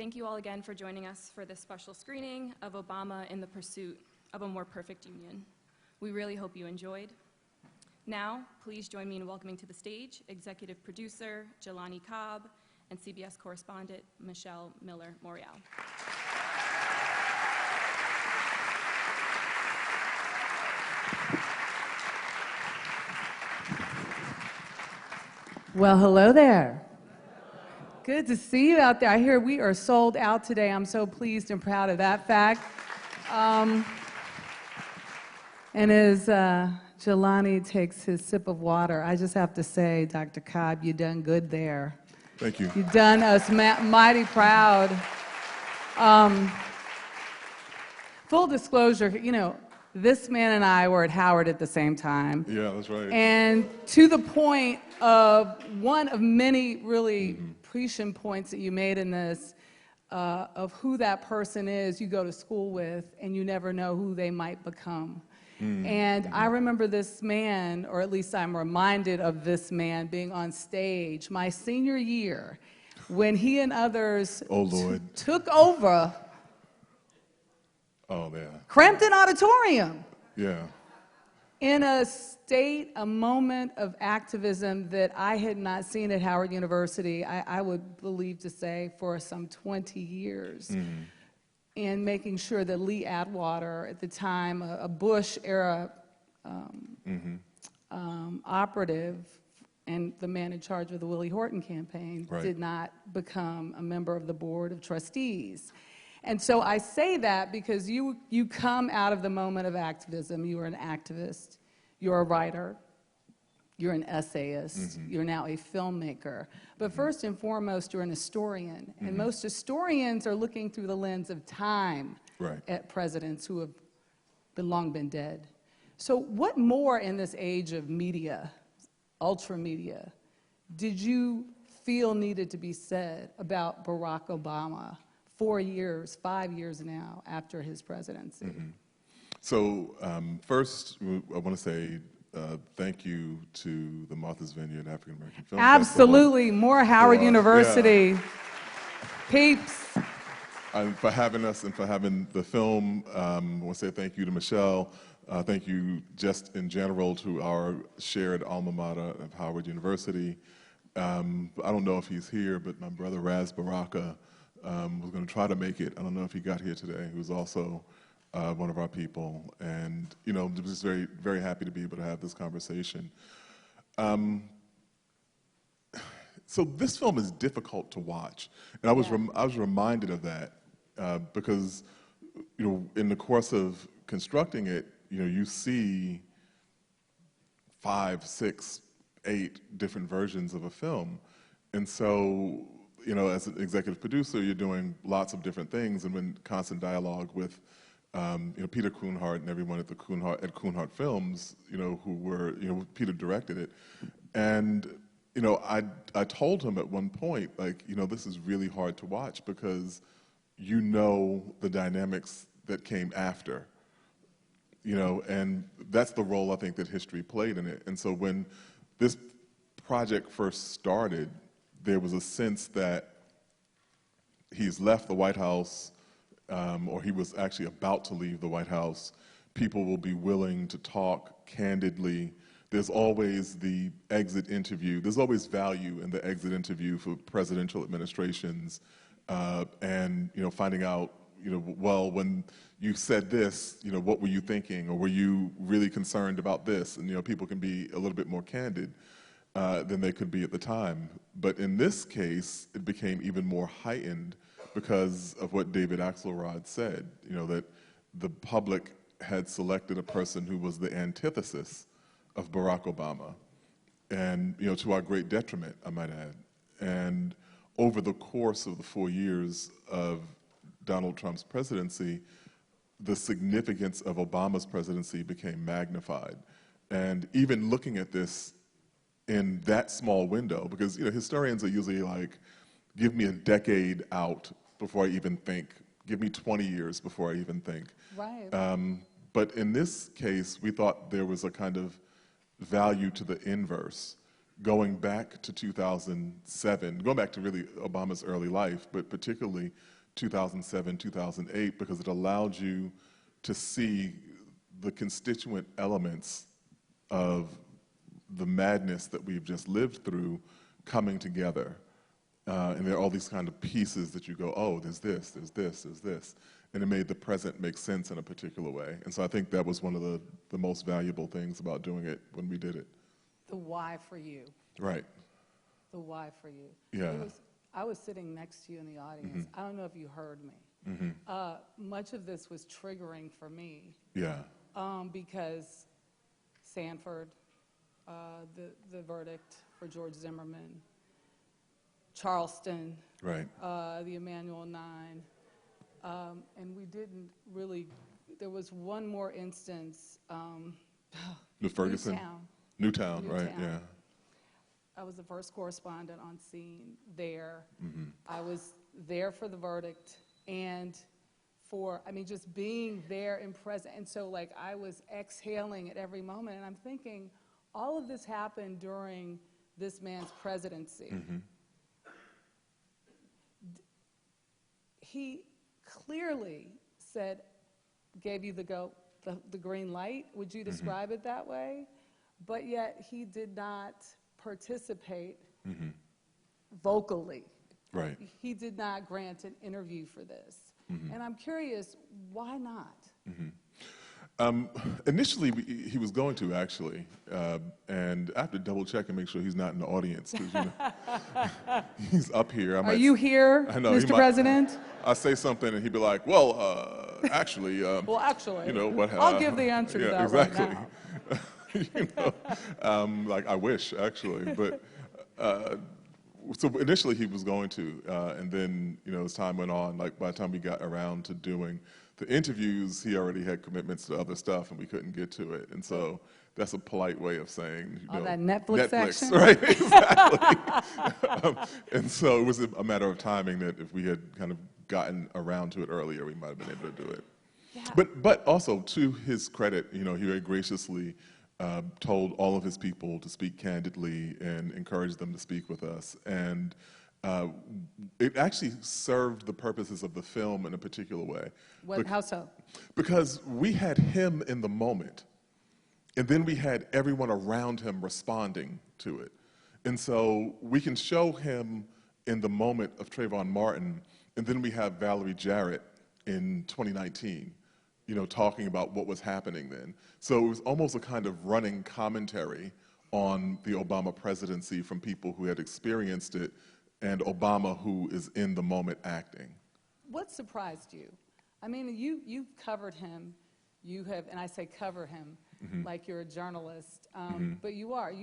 thank you all again for joining us for this special screening of Obama in the Pursuit of a More Perfect Union. We really hope you enjoyed. Now, please join me in welcoming to the stage executive producer Jelani Cobb and CBS correspondent Michelle Miller-Morial. Well, hello there. Good to see you out there. I hear we are sold out today. I'm so pleased and proud of that fact. And as Jelani takes his sip of water, I just have to say, Dr. Cobb, you done good there. Thank you. You've done us mighty proud. Full disclosure, you know, this man and I were at Howard at the same time. Yeah, that's right. And to the point of one of many really prescient points that you made in this, of who that person is you go to school with, and you never know who they might become. And I remember this man, or at least I'm reminded of this man being on stage my senior year when he and others took over Crampton Auditorium. Yeah. In a state, a moment of activism that I had not seen at Howard University, I would believe to say, for some 20 years. In making sure that Lee Atwater, at the time, a Bush-era operative and the man in charge of the Willie Horton campaign, did not become a member of the board of trustees. And so I say that because you come out of the moment of activism. You are an activist, you're a writer, you're an essayist, you're now a filmmaker. But first and foremost, you're an historian. And most historians are looking through the lens of time at presidents who have long been dead. So what more in this age of media, ultra media, did you feel needed to be said about Barack Obama 4 years, 5 years now after his presidency? So first, I want to say thank you to the Martha's Vineyard African American Film Absolutely, Festival. More Howard University. Peeps. For having us and for having the film. I want to say thank you to Michelle. Thank you just in general to our shared alma mater of Howard University. I don't know if he's here, but my brother Raz Baraka was going to try to make it. I don't know if he got here today. He was also one of our people, and you know, just very, very happy to be able to have this conversation. So this film is difficult to watch, and I was reminded of that because you know, in the course of constructing it, you know, you see 5, 6, 8 different versions of a film, and so, you know, as an executive producer, you're doing lots of different things, and in constant dialogue with, you know, Peter Kuhnhart and everyone at Kuhnhart Films, you know, who were, you know, Peter directed it, and you know, I told him at one point, like, you know, this is really hard to watch because you know the dynamics that came after, you know, and that's the role I think that history played in it. And so when this project first started, there was a sense that he's left the White House, or he was actually about to leave the White House. People will be willing to talk candidly. There's always the exit interview. There's always value in the exit interview for presidential administrations, and you know, finding out, you know, well, when you said this, you know, what were you thinking, or were you really concerned about this? And you know, people can be a little bit more candid than they could be at the time. But in this case, it became even more heightened because of what David Axelrod said, you know, that the public had selected a person who was the antithesis of Barack Obama, and you know, to our great detriment, I might add. And over the course of the 4 years of Donald Trump's presidency, the significance of Obama's presidency became magnified. And even looking at this in that small window, because you know, historians are usually like, give me a decade out before I even think, give me 20 years before I even think. Right. But in this case, we thought there was a kind of value to the inverse, going back to 2007, going back to really Obama's early life, but particularly 2007, 2008, because it allowed you to see the constituent elements of the madness that we've just lived through coming together. And there are all these kind of pieces that you go, oh, there's this, there's this, there's this. And it made the present make sense in a particular way. And so I think that was one of the most valuable things about doing it when we did it. The why for you. Right. The why for you. Yeah. I was sitting next to you in the audience. I don't know if you heard me. Much of this was triggering for me. Yeah. Because Sanford, the verdict for George Zimmerman, Charleston, Right. the Emanuel 9, and we didn't really, there was one more instance. New Ferguson? Newtown, right, yeah. I was the first correspondent on scene there. I was there for the verdict and for, I mean, just being there and present. And so, like, I was exhaling at every moment, and I'm thinking, all of this happened during this man's presidency. He clearly said, gave you the green light. Would you describe it that way? But yet he did not participate vocally. Right. He did not grant an interview for this. And I'm curious, why not? Initially, he was going to, actually, and I have to double check and make sure he's not in the audience, because, you know, he's up here. Are you here, I know, Mr. President? I say something and he'd be like, well, actually, Well, actually, you know, what, I'll give the answer to that exactly. right now. You know, like, I wish, actually, but so initially he was going to, and then, you know, as time went on, like, by the time we got around to doing the interviews, he already had commitments to other stuff, and we couldn't get to it. And so that's a polite way of saying, you know, that Netflix section? right? Exactly. And so it was a matter of timing that if we had kind of gotten around to it earlier, we might have been able to do it. Yeah. But also, to his credit, you know, he very graciously told all of his people to speak candidly and encouraged them to speak with us. And it actually served the purposes of the film in a particular way. How so? Because we had him in the moment, and then we had everyone around him responding to it. And so we can show him in the moment of Trayvon Martin, and then we have Valerie Jarrett in 2019, you know, talking about what was happening then. So it was almost a kind of running commentary on the Obama presidency from people who had experienced it and Obama who is in the moment acting. What surprised you? I mean, you've covered him. You have, and I say cover him like you're a journalist, but you are.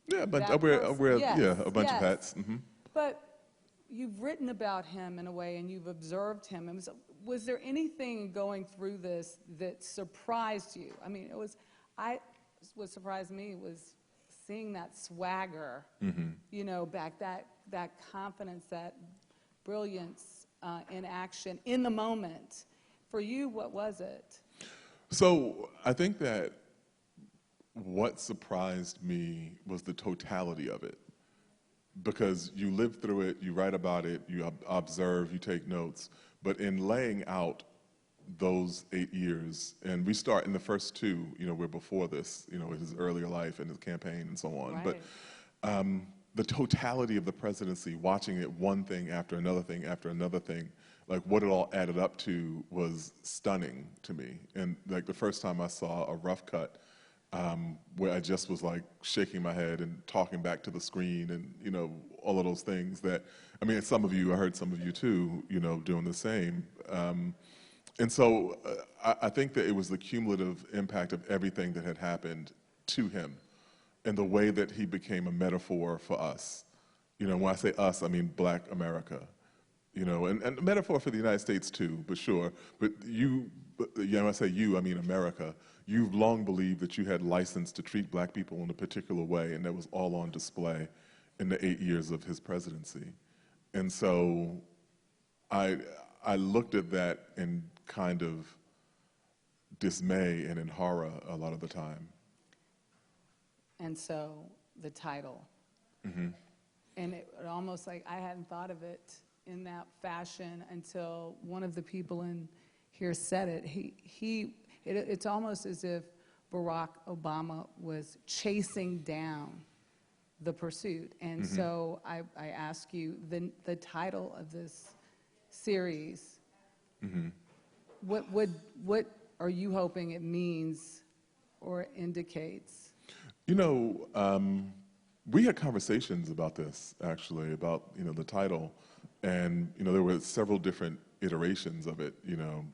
Yeah, but I wear a bunch of hats. But you've written about him in a way, and you've observed him. And was there anything going through this that surprised you? I mean, what surprised me was seeing that swagger, you know, back, that confidence, that brilliance in action, in the moment. For you, what was it? So I think that what surprised me was the totality of it. Because you live through it, you write about it, you observe, you take notes. But in laying out those 8 years, and we start in the first 2, you know, we're before this, you know, his earlier life and his campaign and so on. Right. But the totality of the presidency, watching it one thing after another thing after another thing, like what it all added up to was stunning to me. And like the first time I saw a rough cut, where I just was like shaking my head and talking back to the screen and, you know, all of those things that, I mean, some of you, I heard some of you too, you know, doing the same. And so I think that it was the cumulative impact of everything that had happened to him and the way that he became a metaphor for us. You know, when I say us, I mean Black America, you know, and a metaphor for the United States too, but sure. But you know, when I say you, I mean America. You've long believed that you had license to treat Black people in a particular way, and that was all on display in the 8 years of his presidency. And so I looked at that in kind of dismay and in horror a lot of the time. And so the title. And it almost like I hadn't thought of it in that fashion until one of the people in here said it. It's almost as if Barack Obama was chasing down the pursuit. And so I ask you, the title of this series, what are you hoping it means or indicates? You know, we had conversations about this, actually, about, you know, the title. And, you know, there were several different iterations of it, you know.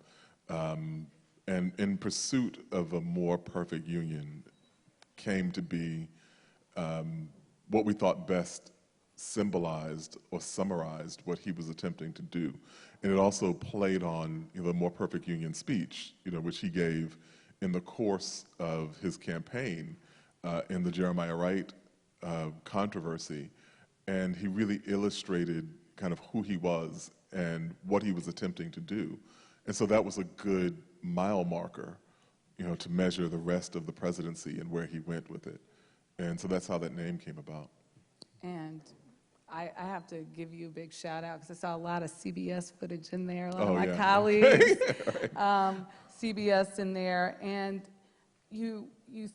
And In Pursuit of a More Perfect Union came to be what we thought best symbolized or summarized what he was attempting to do. And it also played on, you know, the More Perfect Union speech, you know, which he gave in the course of his campaign in the Jeremiah Wright controversy. And he really illustrated kind of who he was and what he was attempting to do. And so that was a good mile marker, you know, to measure the rest of the presidency and where he went with it. And so that's how that name came about. And I have to give you a big shout out because I saw a lot of CBS footage in there, a lot of my colleagues, CBS in there. And you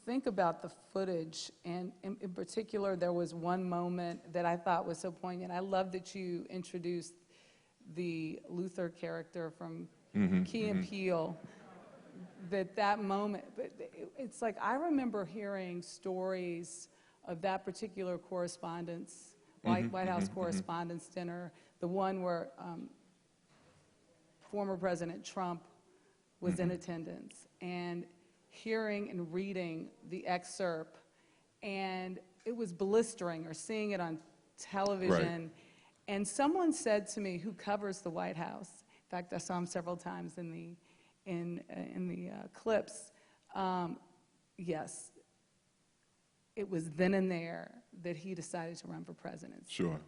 think about the footage, and in particular, there was one moment that I thought was so poignant. I love that you introduced the Luther character from Key and Peele, that moment. But it's like, I remember hearing stories of that particular correspondence, White House Correspondents' Dinner, the one where former President Trump was in attendance, and hearing and reading the excerpt, and it was blistering, or seeing it on television. Right. And someone said to me, who covers the White House, in fact, I saw him several times in the clips, yes, it was then and there that he decided to run for president. Sure.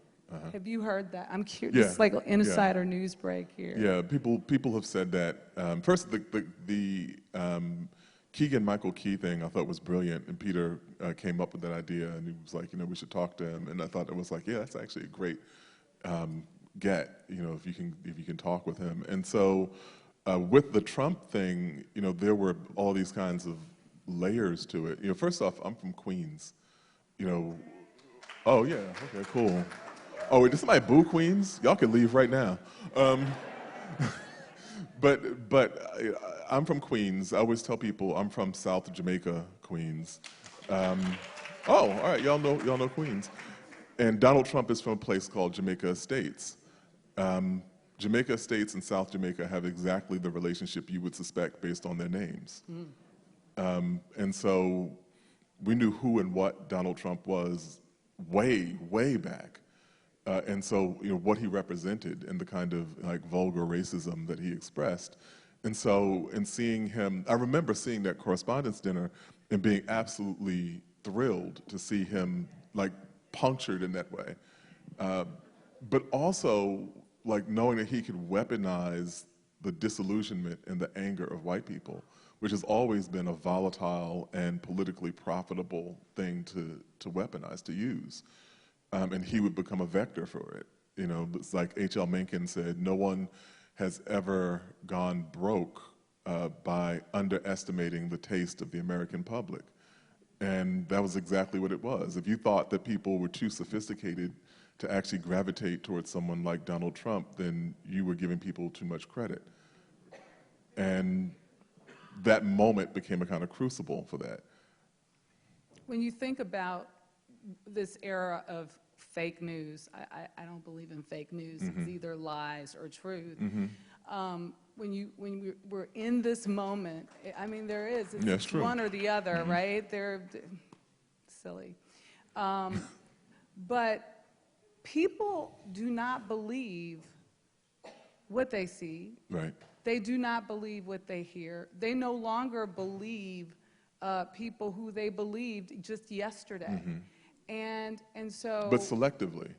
Have you heard that? I'm curious. Yeah. It's like an insider news break here. Yeah, people have said that. First, the Keegan-Michael Key thing I thought was brilliant, and Peter came up with that idea, and he was like, you know, we should talk to him, and I thought it was like, yeah, that's actually a great get, you know, if you can talk with him. And so with the Trump thing, you know, there were all these kinds of layers to it. You know, first off, I'm from Queens, you know. Oh yeah, okay, cool. Oh, wait, did somebody boo Queens? Y'all can leave right now. But I'm from Queens. I always tell people I'm from South Jamaica, Queens. Oh, all right, y'all know Queens. And Donald Trump is from a place called Jamaica Estates. Jamaica Estates and South Jamaica have exactly the relationship you would suspect based on their names. And so we knew who and what Donald Trump was way, way back. And so, you know, what he represented and the kind of like vulgar racism that he expressed. And so in seeing him, I remember seeing that correspondence dinner and being absolutely thrilled to see him like punctured in that way. But also like knowing that he could weaponize the disillusionment and the anger of white people, which has always been a volatile and politically profitable thing to weaponize, to use. And he would become a vector for it. You know, it's like H.L. Mencken said, no one has ever gone broke by underestimating the taste of the American public. And that was exactly what it was. If you thought that people were too sophisticated to actually gravitate towards someone like Donald Trump, then you were giving people too much credit. And that moment became a kind of crucible for that. When you think about this era of fake news, I don't believe in fake news. It's either lies or truth. When we're in this moment, I mean, there is. It's true. One or the other, right? They're silly. But people do not believe what they see. Right. They do not believe what they hear. They no longer believe people who they believed just yesterday. And so. But selectively.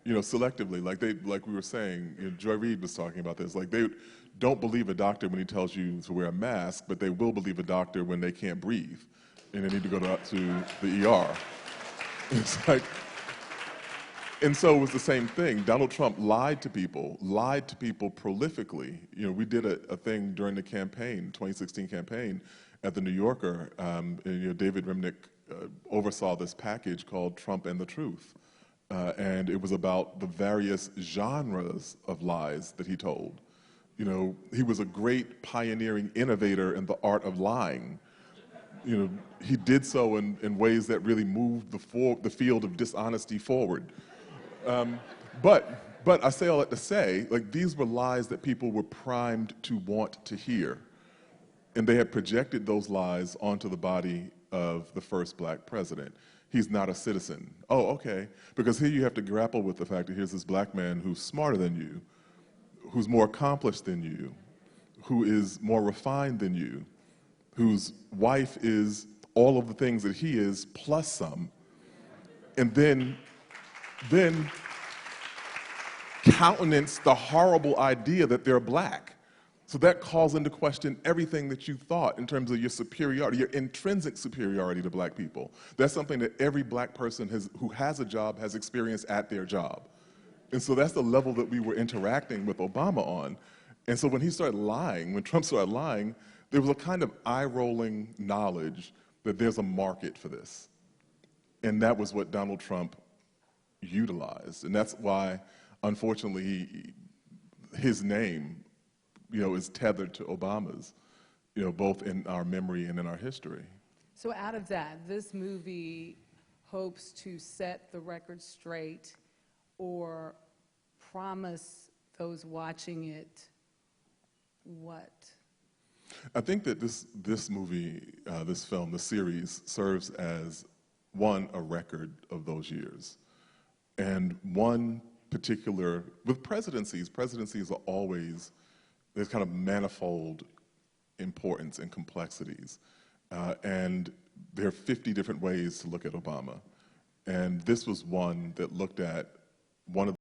You know, selectively, like we were saying, you know, Joy Reid was talking about this. Like, they don't believe a doctor when he tells you to wear a mask, but they will believe a doctor when they can't breathe and they need to go to the ER. It's like, And so it was the same thing. Donald Trump lied to people prolifically. You know, we did a thing during the campaign, 2016 campaign, at the New Yorker, and, you know, David Remnick oversaw this package called Trump and the Truth. And it was about the various genres of lies that he told. You know, he was a great pioneering innovator in the art of lying. You know, he did so in ways that really moved the field of dishonesty forward. But I say all that to say, like, these were lies that people were primed to want to hear. And they had projected those lies onto the body of the first black president. He's not a citizen. Oh, okay. Because here you have to grapple with the fact that here's this black man who's smarter than you, who's more accomplished than you, who is more refined than you, whose wife is all of the things that he is plus some, and then countenance the horrible idea that they're black. So that calls into question everything that you thought in terms of your superiority, your intrinsic superiority to black people. That's something that every black person who has a job has experienced at their job. And so that's the level that we were interacting with Obama on. And so when he started lying, when Trump started lying, there was a kind of eye-rolling knowledge that there's a market for this. And that was what Donald Trump utilized. And that's why, unfortunately, his name, you know, is tethered to Obama's, you know, both in our memory and in our history. So out of that, this movie hopes to set the record straight or promise those watching it what? I think that this movie, this film, the series, serves as, one, a record of those years. And one particular, with presidencies are always, there's kind of manifold importance and complexities. And there are 50 different ways to look at Obama. And this was one that looked at one of